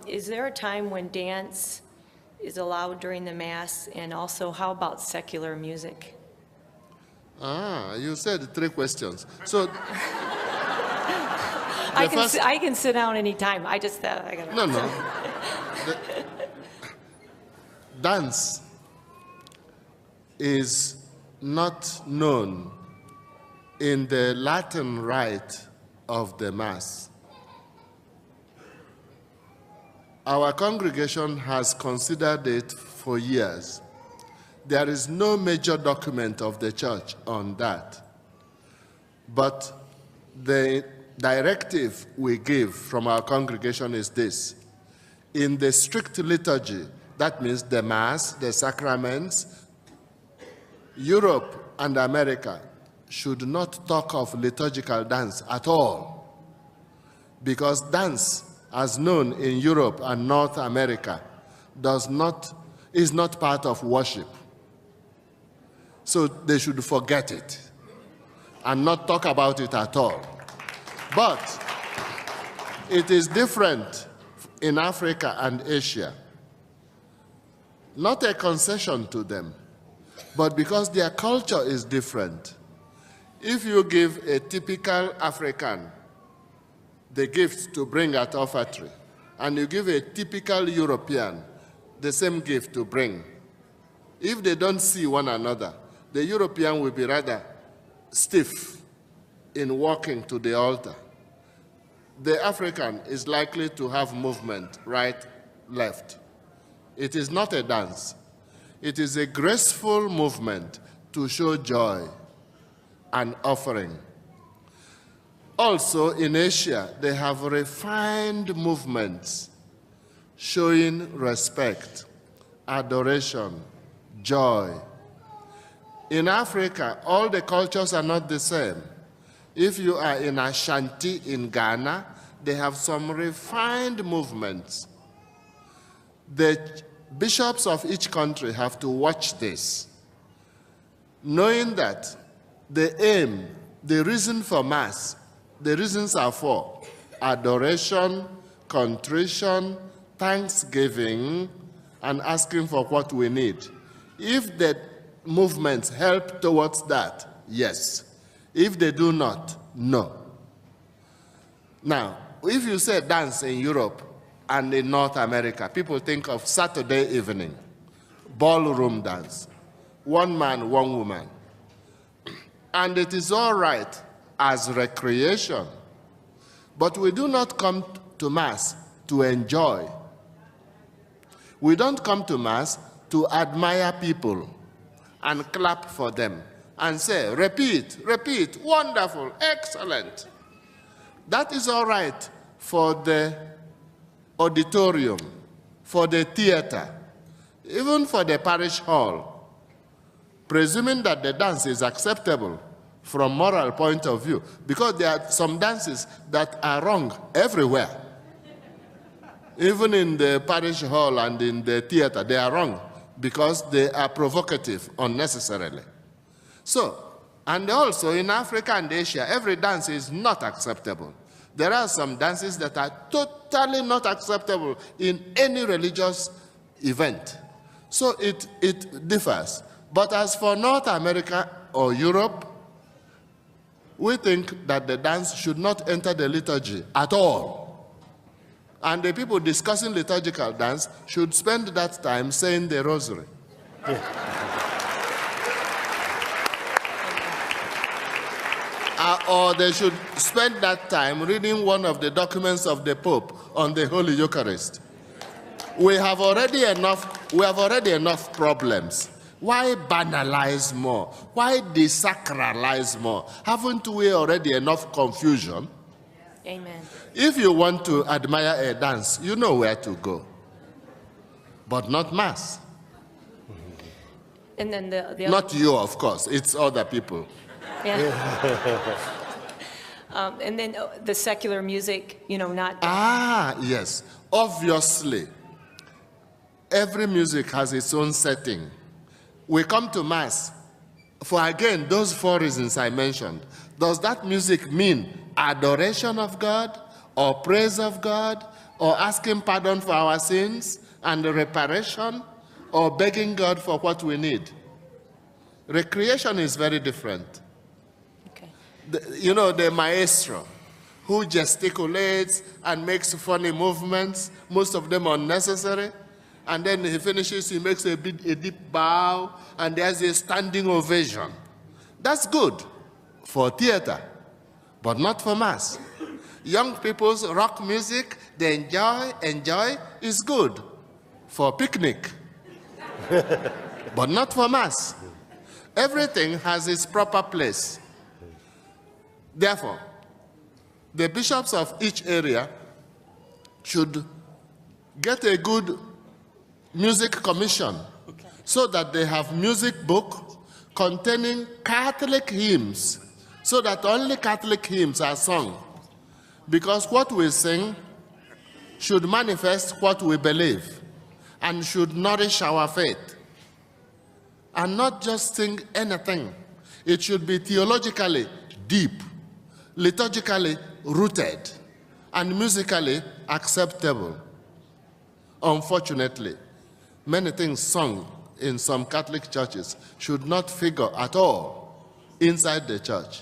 Is there a time when dance is allowed during the Mass? And also, how about secular music? You said 3 questions. So I can sit down anytime. I just I gotta. No. Dance is not known in the Latin rite of the Mass. Our congregation has considered it for years. There is no major document of the church on that. But the directive we give from our congregation is this. In the strict liturgy, that means the Mass, the sacraments, Europe and America should not talk of liturgical dance at all. Because dance, as known in Europe and North America, is not part of worship. So they should forget it and not talk about it at all. But it is different in Africa and Asia. Not a concession to them, but because their culture is different. If you give a typical African the gift to bring at offertory, and you give a typical European the same gift to bring, if they don't see one another, the European will be rather stiff in walking to the altar. The African is likely to have movement, right, left. It is not a dance. It is a graceful movement to show joy and offering. Also, in Asia, they have refined movements showing respect, adoration, joy. In Africa, all the cultures are not the same. If you are in Ashanti in Ghana, they have some refined movements. The bishops of each country have to watch this, knowing that the aim, the reason for Mass, the reasons are for adoration, contrition, thanksgiving, and asking for what we need. If the movements help towards that, yes. If they do not, no. Now, if you say dance in Europe and in North America, people think of Saturday evening, ballroom dance, one man, one woman. And it is all right as recreation, but we do not come to Mass to enjoy. We don't come to Mass to admire people and clap for them and say, repeat, repeat, wonderful, excellent. That is all right for the auditorium, for the theater, even for the parish hall, presuming that the dance is acceptable from moral point of view, because there are some dances that are wrong everywhere. Even in the parish hall and in the theater, they are wrong because they are provocative unnecessarily. So, and also in Africa and Asia, every dance is not acceptable. There are some dances that are totally not acceptable in any religious event. So it differs. But as for North America or Europe, we think that the dance should not enter the liturgy at all. And the people discussing liturgical dance should spend that time saying the rosary. Or they should spend that time reading one of the documents of the Pope on the Holy Eucharist. We have already enough problems. Why banalize more? Why desacralize more? Haven't we already enough confusion? Amen. If you want to admire a dance, you know where to go. But not Mass. And then the other, not you, of course. It's other people. Yeah. And then the secular music, not... Yes. Obviously, every music has its own setting. We come to Mass for, again, those 4 reasons I mentioned. Does that music mean adoration of God, or praise of God, or asking pardon for our sins and reparation, or begging God for what we need. Recreation is very different. Okay. The maestro who gesticulates and makes funny movements, most of them unnecessary, and then he finishes, he makes a deep bow, and there's a standing ovation. That's good for theater, but not for mass. Young people's rock music, they enjoy is good for picnic, but not for mass. Everything has its proper place. Therefore, the bishops of each area should get a good music commission so that they have music book containing Catholic hymns, so that only Catholic hymns are sung. Because what we sing should manifest what we believe and should nourish our faith. And not just sing anything. It should be theologically deep, liturgically rooted, and musically acceptable. Unfortunately, many things sung in some Catholic churches should not figure at all inside the church.